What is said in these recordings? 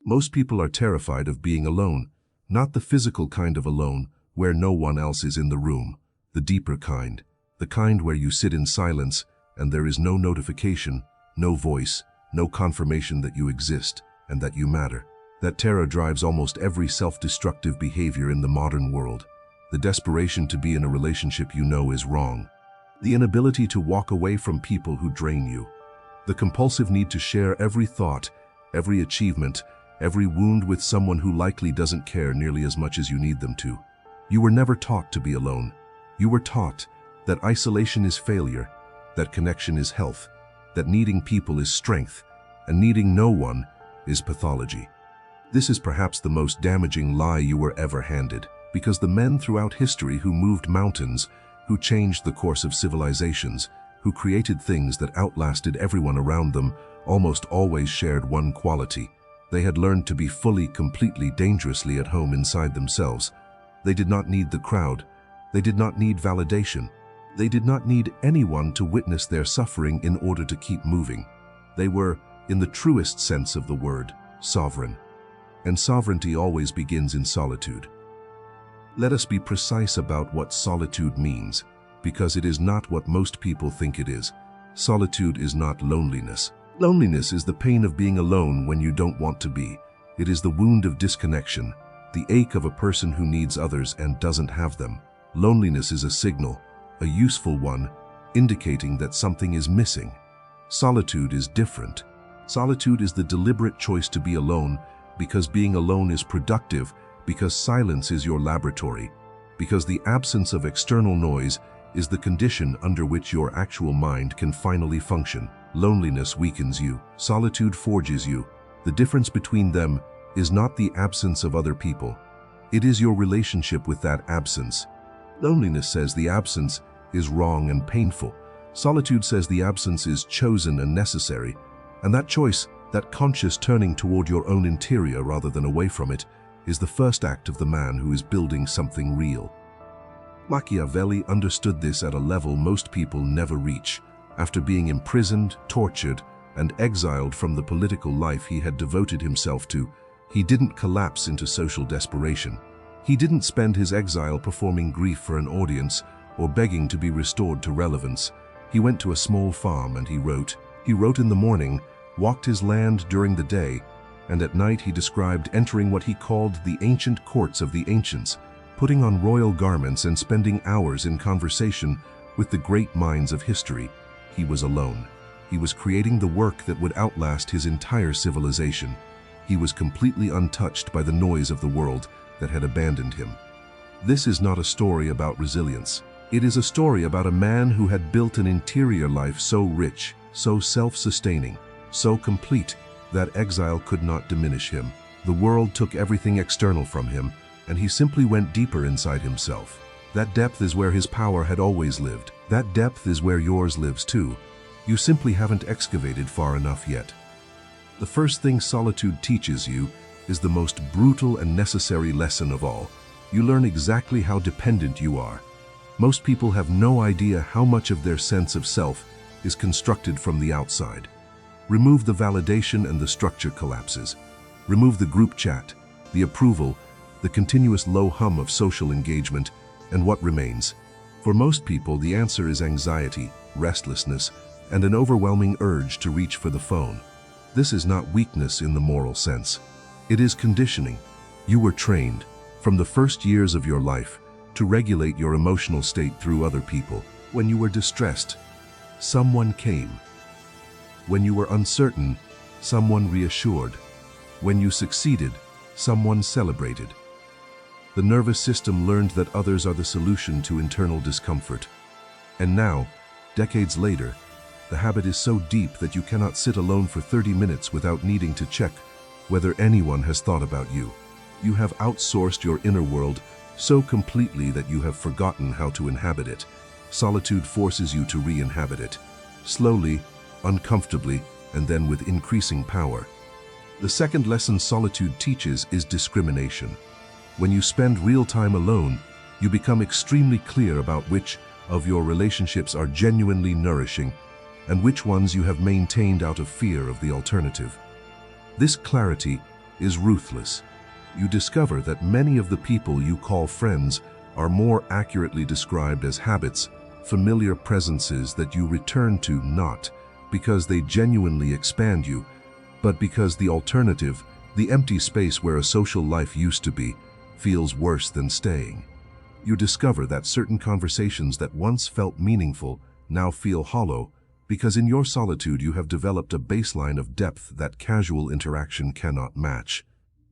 Most people are terrified of being alone, not the physical kind of alone, where no one else is in the room, the deeper kind, the kind where you sit in silence and there is no notification, no voice, no confirmation that you exist and that you matter. That terror drives almost every self-destructive behavior in the modern world. The desperation to be in a relationship you know is wrong. The inability to walk away from people who drain you. The compulsive need to share every thought, every achievement, every wound with someone who likely doesn't care nearly as much as you need them to. You were never taught to be alone. You were taught that isolation is failure, that connection is health, that needing people is strength, and needing no one is pathology. This is perhaps the most damaging lie you were ever handed, because the men throughout history who moved mountains, who changed the course of civilizations, who created things that outlasted everyone around them, almost always shared one quality. They had learned to be fully, completely, dangerously at home inside themselves. They did not need the crowd. They did not need validation. They did not need anyone to witness their suffering in order to keep moving. They were, in the truest sense of the word, sovereign. And sovereignty always begins in solitude. Let us be precise about what solitude means, because it is not what most people think it is. Solitude is not loneliness. Loneliness is the pain of being alone when you don't want to be. It is the wound of disconnection, the ache of a person who needs others and doesn't have them. Loneliness is a signal, a useful one, indicating that something is missing. Solitude is different. Solitude is the deliberate choice to be alone, because being alone is productive, because silence is your laboratory, because the absence of external noise is the condition under which your actual mind can finally function. Loneliness weakens you. Solitude forges you. The difference between them is not the absence of other people. It is your relationship with that absence. Loneliness says the absence is wrong and painful. Solitude says the absence is chosen and necessary. And that choice, that conscious turning toward your own interior rather than away from it, is the first act of the man who is building something real. Machiavelli understood this at a level most people never reach. After being imprisoned, tortured, and exiled from the political life he had devoted himself to, he didn't collapse into social desperation. He didn't spend his exile performing grief for an audience or begging to be restored to relevance. He went to a small farm and he wrote. He wrote in the morning, walked his land during the day, and at night he described entering what he called the ancient courts of the ancients, putting on royal garments and spending hours in conversation with the great minds of history. He was alone. He was creating the work that would outlast his entire civilization. He was completely untouched by the noise of the world that had abandoned him. This is not a story about resilience. It is a story about a man who had built an interior life so rich, so self-sustaining, so complete that exile could not diminish him. The world took everything external from him, and he simply went deeper inside himself. That depth is where his power had always lived. That depth is where yours lives too. You simply haven't excavated far enough yet. The first thing solitude teaches you is the most brutal and necessary lesson of all. You learn exactly how dependent you are. Most people have no idea how much of their sense of self is constructed from the outside. Remove the validation and the structure collapses. Remove the group chat, the approval, the continuous low hum of social engagement, and what remains? For most people, the answer is anxiety, restlessness, and an overwhelming urge to reach for the phone. This is not weakness in the moral sense. It is conditioning. You were trained, from the first years of your life, to regulate your emotional state through other people. When you were distressed, someone came. When you were uncertain, someone reassured. When you succeeded, someone celebrated. The nervous system learned that others are the solution to internal discomfort. And now, decades later, the habit is so deep that you cannot sit alone for 30 minutes without needing to check whether anyone has thought about you. You have outsourced your inner world so completely that you have forgotten how to inhabit it. Solitude forces you to re-inhabit it, slowly, uncomfortably, and then with increasing power. The second lesson solitude teaches is discrimination. When you spend real time alone, you become extremely clear about which of your relationships are genuinely nourishing and which ones you have maintained out of fear of the alternative. This clarity is ruthless. You discover that many of the people you call friends are more accurately described as habits, familiar presences that you return to not because they genuinely expand you, but because the alternative, the empty space where a social life used to be, feels worse than staying. You discover that certain conversations that once felt meaningful now feel hollow because in your solitude you have developed a baseline of depth that casual interaction cannot match.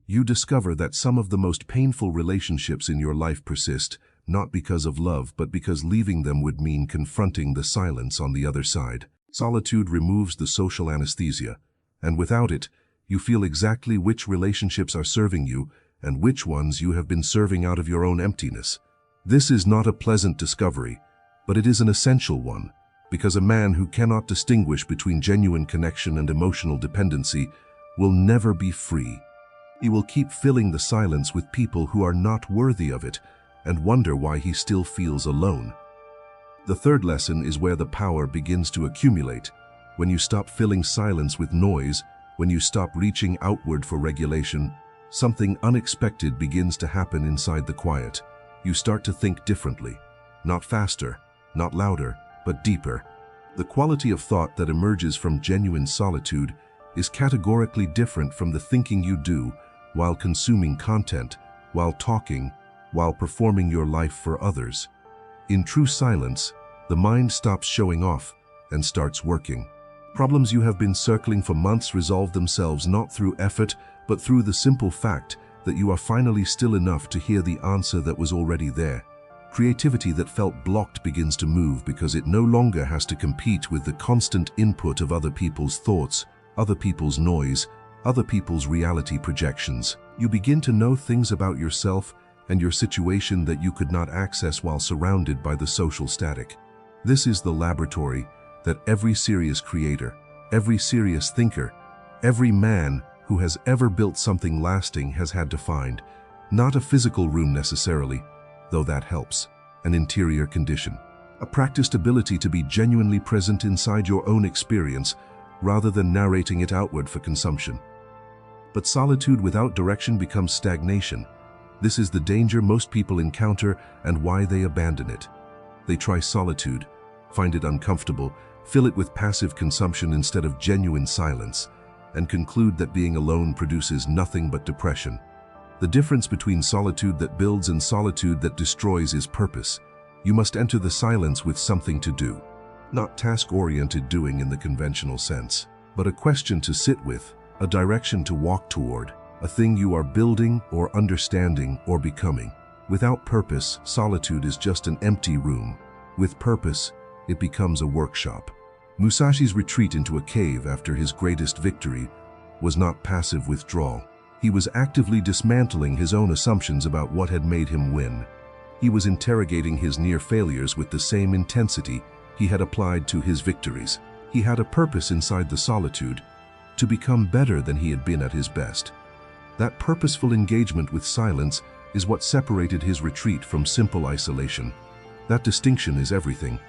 You discover that some of the most painful relationships in your life persist, not because of love, but because leaving them would mean confronting the silence on the other side. Solitude removes the social anesthesia, and without it, you feel exactly which relationships are serving you and which ones you have been serving out of your own emptiness. This is not a pleasant discovery, but it is an essential one, because a man who cannot distinguish between genuine connection and emotional dependency will never be free. He will keep filling the silence with people who are not worthy of it and wonder why he still feels alone. The third lesson is where the power begins to accumulate. When you stop filling silence with noise, when you stop reaching outward for regulation, something unexpected begins to happen inside the quiet. You start to think differently, not faster, not louder, but deeper. The quality of thought that emerges from genuine solitude is categorically different from the thinking you do while consuming content, while talking, while performing your life for others. In true silence, the mind stops showing off and starts working. Problems you have been circling for months resolve themselves not through effort, but through the simple fact that you are finally still enough to hear the answer that was already there. Creativity that felt blocked begins to move because it no longer has to compete with the constant input of other people's thoughts, other people's noise, other people's reality projections. You begin to know things about yourself and your situation that you could not access while surrounded by the social static. This is the laboratory that every serious creator, every serious thinker, every man who has ever built something lasting has had to find. Not a physical room necessarily, though that helps, an interior condition. A practiced ability to be genuinely present inside your own experience rather than narrating it outward for consumption. But solitude without direction becomes stagnation. This is the danger most people encounter and why they abandon it. They try solitude, find it uncomfortable, fill it with passive consumption instead of genuine silence, and conclude that being alone produces nothing but depression. The difference between solitude that builds and solitude that destroys is purpose. You must enter the silence with something to do. Not task-oriented doing in the conventional sense, but a question to sit with, a direction to walk toward, a thing you are building or understanding or becoming. Without purpose, solitude is just an empty room. With purpose, it becomes a workshop. Musashi's retreat into a cave after his greatest victory was not passive withdrawal. He was actively dismantling his own assumptions about what had made him win. He was interrogating his near failures with the same intensity he had applied to his victories. He had a purpose inside the solitude, to become better than he had been at his best. That purposeful engagement with silence is what separated his retreat from simple isolation. That distinction is everything.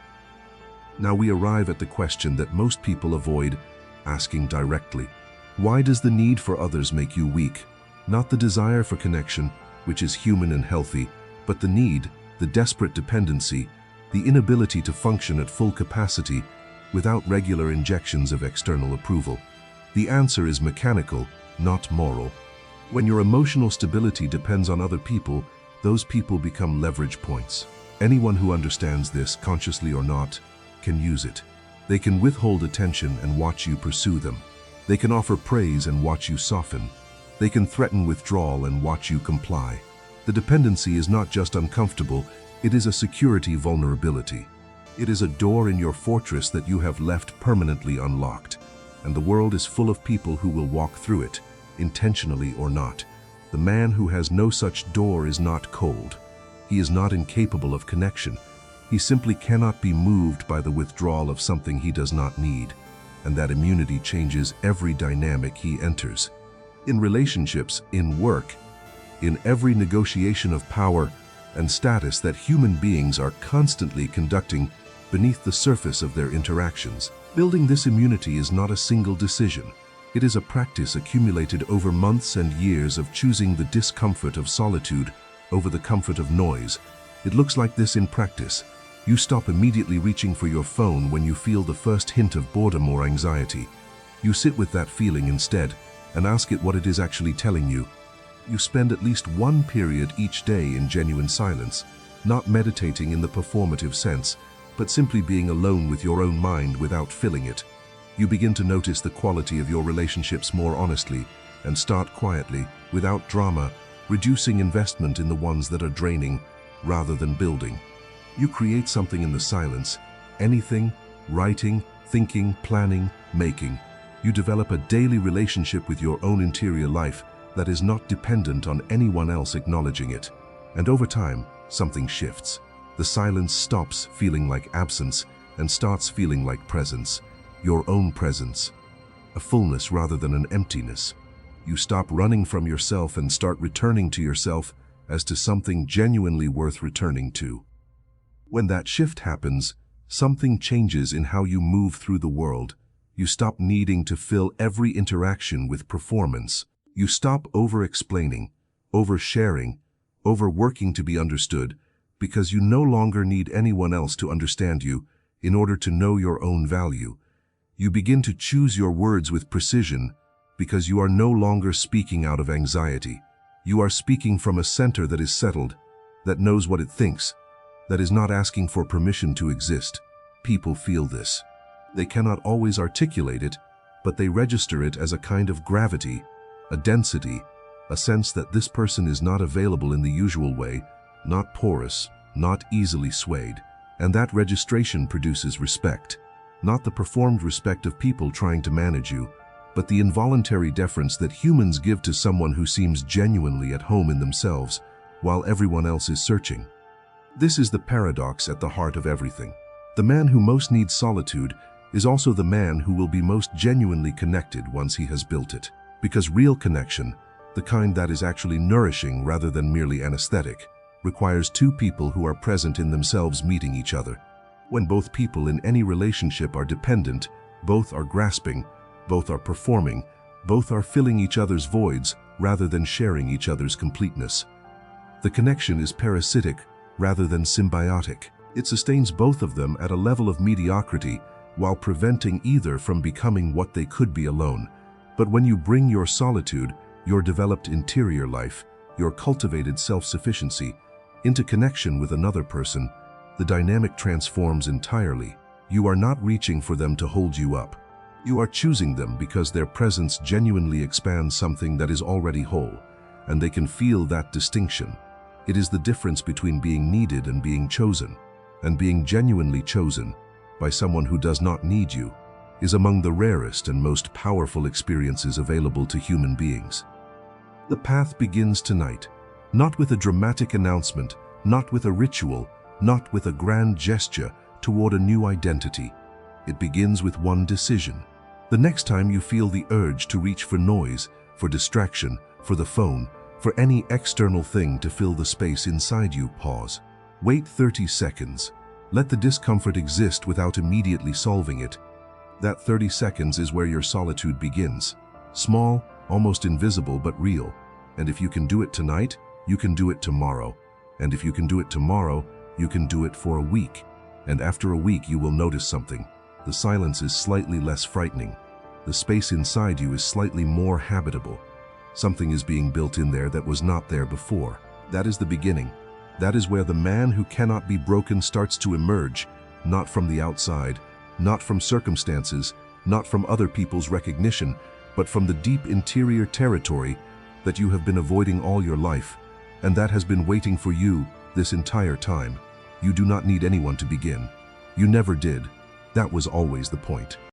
Now we arrive at the question that most people avoid asking directly. Why does the need for others make you weak? Not the desire for connection, which is human and healthy, but the need, the desperate dependency, the inability to function at full capacity without regular injections of external approval. The answer is mechanical, not moral. When your emotional stability depends on other people, those people become leverage points. Anyone who understands this, consciously or not, can use it. They can withhold attention and watch you pursue them. They can offer praise and watch you soften. They can threaten withdrawal and watch you comply. The dependency is not just uncomfortable, it is a security vulnerability. It is a door in your fortress that you have left permanently unlocked, and the world is full of people who will walk through it, intentionally or not. The man who has no such door is not cold. He is not incapable of connection. He simply cannot be moved by the withdrawal of something he does not need, and that immunity changes every dynamic he enters. In relationships, in work, in every negotiation of power and status that human beings are constantly conducting beneath the surface of their interactions. Building this immunity is not a single decision. It is a practice accumulated over months and years of choosing the discomfort of solitude over the comfort of noise. It looks like this in practice. You stop immediately reaching for your phone when you feel the first hint of boredom or anxiety. You sit with that feeling instead and ask it what it is actually telling you. You spend at least one period each day in genuine silence, not meditating in the performative sense, but simply being alone with your own mind without filling it. You begin to notice the quality of your relationships more honestly and start quietly, without drama, reducing investment in the ones that are draining rather than building. You create something in the silence, anything, writing, thinking, planning, making. You develop a daily relationship with your own interior life that is not dependent on anyone else acknowledging it. And over time, something shifts. The silence stops feeling like absence and starts feeling like presence. Your own presence. A fullness rather than an emptiness. You stop running from yourself and start returning to yourself as to something genuinely worth returning to. When that shift happens, something changes in how you move through the world. You stop needing to fill every interaction with performance. You stop over-explaining, over-sharing, over-working to be understood, because you no longer need anyone else to understand you in order to know your own value. You begin to choose your words with precision because you are no longer speaking out of anxiety. You are speaking from a center that is settled, that knows what it thinks, that is not asking for permission to exist. People feel this. They cannot always articulate it, but they register it as a kind of gravity, a density, a sense that this person is not available in the usual way, not porous, not easily swayed. And that registration produces respect. Not the performed respect of people trying to manage you, but the involuntary deference that humans give to someone who seems genuinely at home in themselves, while everyone else is searching. This is the paradox at the heart of everything. The man who most needs solitude is also the man who will be most genuinely connected once he has built it. Because real connection, the kind that is actually nourishing rather than merely anesthetic, requires two people who are present in themselves meeting each other. When both people in any relationship are dependent, both are grasping, both are performing, both are filling each other's voids rather than sharing each other's completeness. The connection is parasitic rather than symbiotic. It sustains both of them at a level of mediocrity while preventing either from becoming what they could be alone. But when you bring your solitude, your developed interior life, your cultivated self-sufficiency, into connection with another person, the dynamic transforms entirely. You are not reaching for them to hold you up. You are choosing them because their presence genuinely expands something that is already whole, and they can feel that distinction. It is the difference between being needed and being chosen, and being genuinely chosen by someone who does not need you is among the rarest and most powerful experiences available to human beings. The path begins tonight, not with a dramatic announcement, not with a ritual, not with a grand gesture toward a new identity. It begins with one decision. The next time you feel the urge to reach for noise, for distraction, for the phone, for any external thing to fill the space inside you, pause. Wait 30 seconds. Let the discomfort exist without immediately solving it. That 30 seconds is where your solitude begins. Small, almost invisible, but real. And if you can do it tonight, you can do it tomorrow. And if you can do it tomorrow, you can do it for a week. And after a week, you will notice something. The silence is slightly less frightening. The space inside you is slightly more habitable. Something is being built in there that was not there before. That is the beginning. That is where the man who cannot be broken starts to emerge, not from the outside, not from circumstances, not from other people's recognition, but from the deep interior territory that you have been avoiding all your life, and that has been waiting for you this entire time. You do not need anyone to begin. You never did. That was always the point.